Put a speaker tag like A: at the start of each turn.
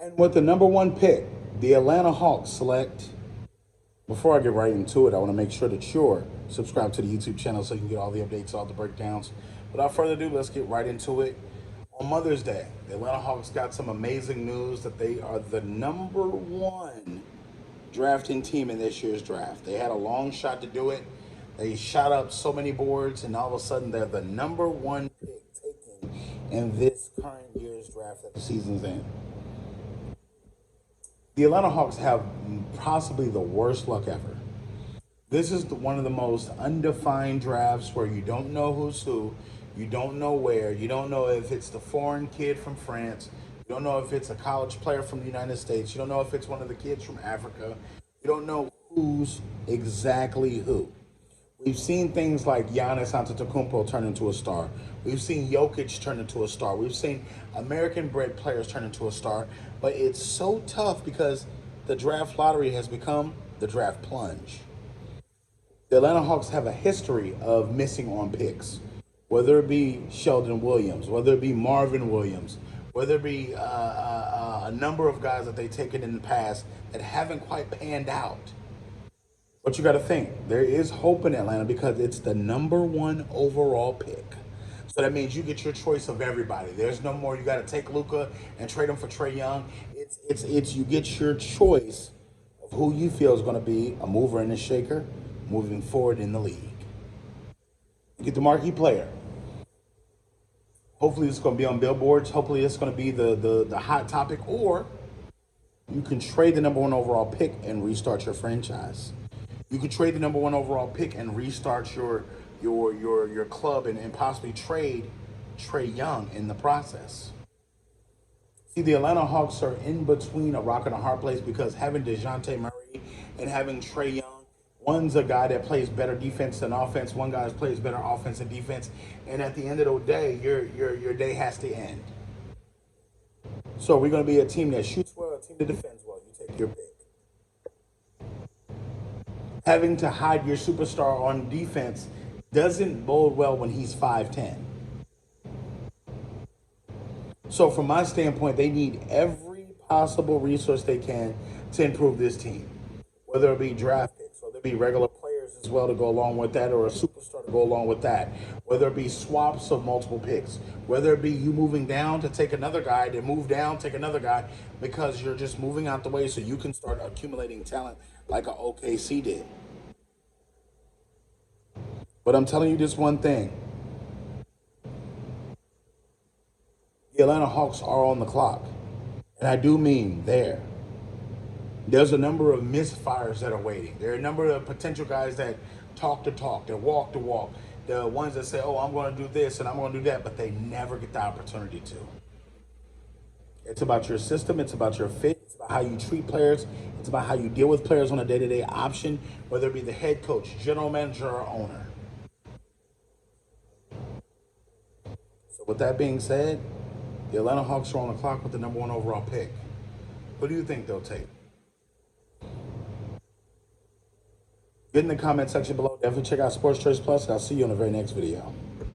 A: And with the number one pick, the Atlanta Hawks select. Before I get right into it, I want to make sure that you're subscribed to the YouTube channel so you can get all the updates, all the breakdowns. Without further ado, let's get right into it. On Mother's Day, the Atlanta Hawks got some amazing news that they are the number one drafting team in this year's draft. They had a long shot to do it. They shot up so many boards, and all of a sudden, they're the number one pick taken in this current year's draft that the season's in. The Atlanta Hawks have possibly the worst luck ever. This is one of the most undefined drafts where you don't know who's who, you don't know where, you don't know if it's the foreign kid from France, you don't know if it's a college player from the United States, you don't know if it's one of the kids from Africa, you don't know who's exactly who. We've seen things like Giannis Antetokounmpo turn into a star. We've seen Jokic turn into a star. We've seen American-bred players turn into a star. But it's so tough because the draft lottery has become the draft plunge. The Atlanta Hawks have a history of missing on picks, whether it be Sheldon Williams, whether it be Marvin Williams, whether it be a number of guys that they've taken in the past that haven't quite panned out. But you got to think, there is hope in Atlanta because it's the number one overall pick. So that means you get your choice of everybody. There's no more you got to take Luka and trade him for Trae Young. It's you get your choice of who you feel is going to be a mover and a shaker moving forward in the league. You get the marquee player. Hopefully it's going to be on billboards. Hopefully it's going to be the hot topic. Or you can trade the number one overall pick and restart your franchise. You could trade the number one overall pick and restart your club and possibly trade Trae Young in the process. See, the Atlanta Hawks are in between a rock and a hard place because having DeJounte Murray and having Trae Young, one's a guy that plays better defense than offense, one guy plays better offense and defense, and at the end of the day, your day has to end. So we're going to be a team that shoots well, a team that defends well. You take your pick. Having to hide your superstar on defense doesn't bode well when he's 5'10". So from my standpoint, they need every possible resource they can to improve this team. Whether it be draft picks, whether it be regular players as well to go along with that, or a superstar to go along with that. Whether it be swaps of multiple picks. Whether it be you moving down to take another guy, then move down, take another guy, because you're just moving out the way so you can start accumulating talent like a OKC did. But I'm telling you this one thing. The Atlanta Hawks are on the clock. And I do mean there. There's a number of misfires that are waiting. There are a number of potential guys that talk the talk, that walk the walk. The ones that say, oh, I'm going to do this and I'm going to do that, but they never get the opportunity to. It's about your system. It's about your fit. It's about how you treat players. It's about how you deal with players on a day-to-day option, whether it be the head coach, general manager, or owner. So with that being said, the Atlanta Hawks are on the clock with the number one overall pick. Who do you think they'll take? Get in the comment section below. Definitely check out Sports Choice Plus, and I'll see you in the very next video.